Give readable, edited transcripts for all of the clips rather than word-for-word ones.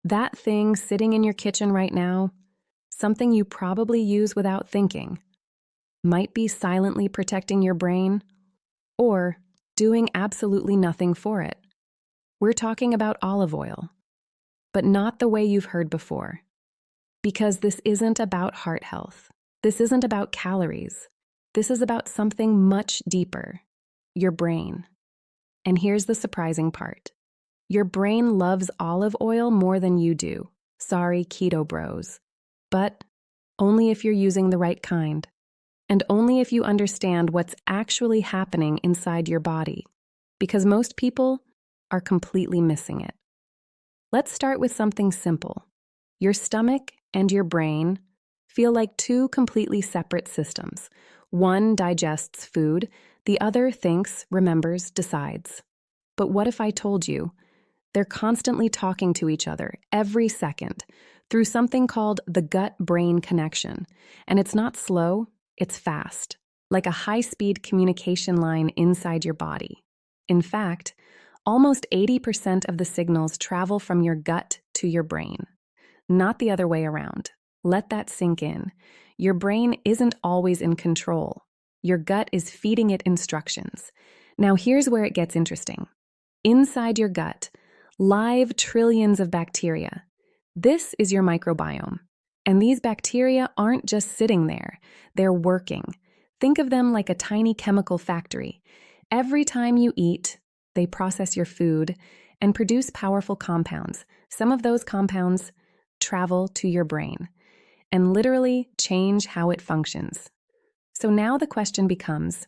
That thing sitting in your kitchen right now, something you probably use without thinking, might be silently protecting your brain or doing absolutely nothing for it. We're talking about olive oil, but not the way you've heard before. Because this isn't about heart health. This isn't about calories. This is about something much deeper, your brain. And here's the surprising part. Your brain loves olive oil more than you do. Sorry, keto bros. But only if you're using the right kind. And only if you understand what's actually happening inside your body. Because most people are completely missing it. Let's start with something simple. Your stomach and your brain feel like two completely separate systems. One digests food, the other thinks, remembers, decides. But what if I told you they're constantly talking to each other every second through something called the gut-brain connection? And it's not slow, it's fast, like a high-speed communication line inside your body. In fact, almost 80% of the signals travel from your gut to your brain, not the other way around. Let that sink in. Your brain isn't always in control. Your gut is feeding it instructions. Now here's where it gets interesting. Inside your gut, live trillions of bacteria. This is your microbiome. And these bacteria aren't just sitting there, they're working. Think of them like a tiny chemical factory. Every time you eat, they process your food and produce powerful compounds. Some of those compounds travel to your brain and literally change how it functions. So now the question becomes,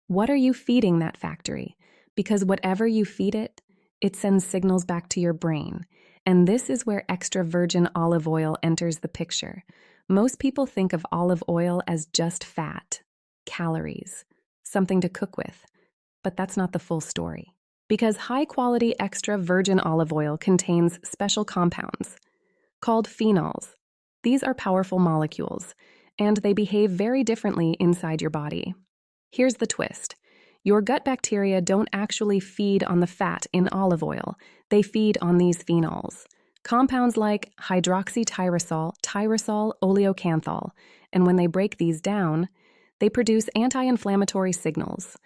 what are you feeding that factory? Because whatever you feed it, it sends signals back to your brain. And this is where extra virgin olive oil enters the picture. Most people think of olive oil as just fat, calories, something to cook with. But that's not the full story. Because high-quality extra virgin olive oil contains special compounds called phenols. These are powerful molecules, and they behave very differently inside your body. Here's the twist. Your gut bacteria don't actually feed on the fat in olive oil. They feed on these phenols, compounds like hydroxytyrosol, tyrosol, oleocanthal. And when they break these down, they produce anti-inflammatory signals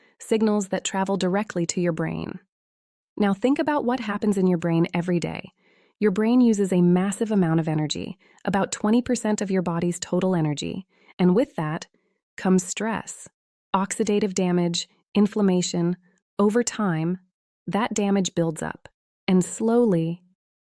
that travel directly to your brain. Now think about what happens in your brain every day. Your brain uses a massive amount of energy, about 20% of your body's total energy. And with that comes stress, oxidative damage, inflammation. Over time, that damage builds up. And slowly,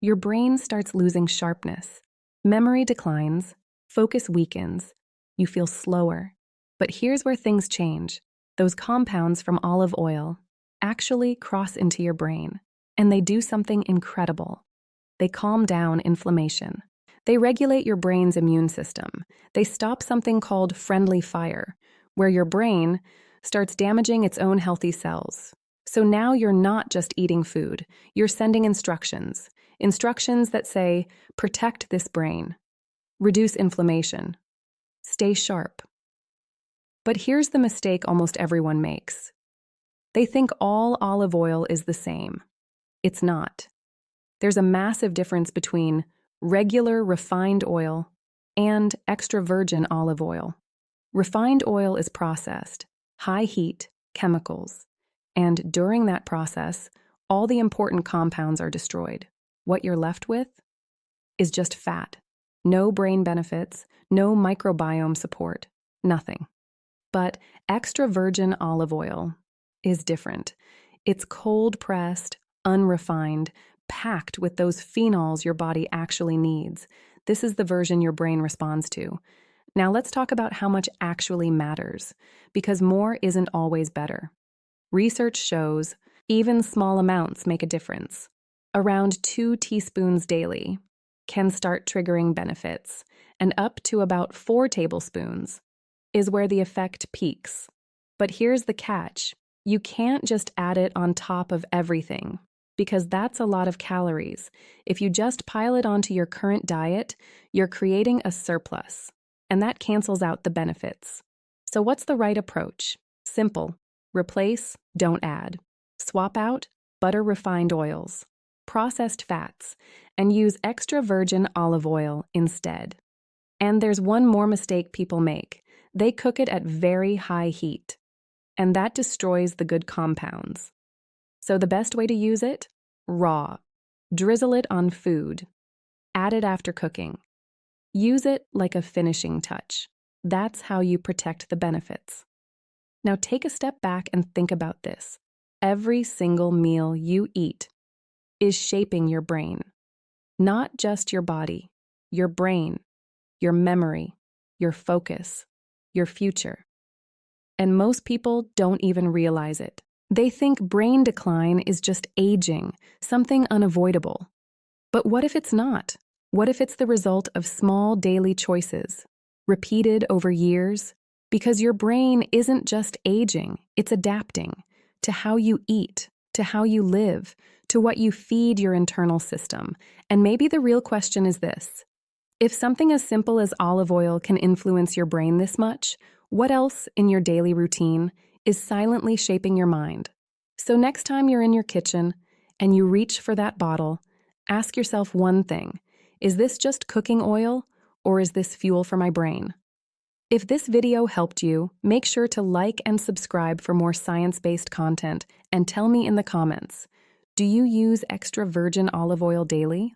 your brain starts losing sharpness. Memory declines, focus weakens, you feel slower. But here's where things change. Those compounds from olive oil actually cross into your brain, and they do something incredible. They calm down inflammation. They regulate your brain's immune system. They stop something called friendly fire, where your brain starts damaging its own healthy cells. So now you're not just eating food, you're sending instructions that say, protect this brain, reduce inflammation, stay sharp. But here's the mistake almost everyone makes. They think all olive oil is the same. It's not. There's a massive difference between regular refined oil and extra virgin olive oil. Refined oil is processed, high heat, chemicals, and during that process, all the important compounds are destroyed. What you're left with is just fat. No brain benefits, no microbiome support, nothing. But extra virgin olive oil is different. It's cold-pressed, unrefined, packed with those phenols your body actually needs. This is the version your brain responds to. Now let's talk about how much actually matters, because more isn't always better. Research shows even small amounts make a difference. Around 2 teaspoons daily can start triggering benefits, and up to about 4 tablespoons is where the effect peaks. But here's the catch. You can't just add it on top of everything, because that's a lot of calories. If you just pile it onto your current diet, you're creating a surplus, and that cancels out the benefits. So what's the right approach? Simple. Replace, don't add. Swap out butter-refined oils. processed fats and use extra virgin olive oil instead. And there's one more mistake people make. They cook it at very high heat, and that destroys the good compounds. So the best way to use it? Raw. Drizzle it on food. Add it after cooking. Use it like a finishing touch. That's how you protect the benefits. Now take a step back and think about this. Every single meal you eat is shaping your brain. Not just your body, your brain, your memory, your focus, your future. And most people don't even realize it. They think brain decline is just aging, something unavoidable. But what if it's not? What if it's the result of small daily choices, repeated over years? Because your brain isn't just aging, it's adapting to how you eat, to how you live, to what you feed your internal system. And maybe the real question is this: if something as simple as olive oil can influence your brain this much, what else in your daily routine is silently shaping your mind? So next time you're in your kitchen and you reach for that bottle, ask yourself one thing: is this just cooking oil, or is this fuel for my brain? If this video helped you, make sure to like and subscribe for more science-based content, and tell me in the comments, do you use extra virgin olive oil daily?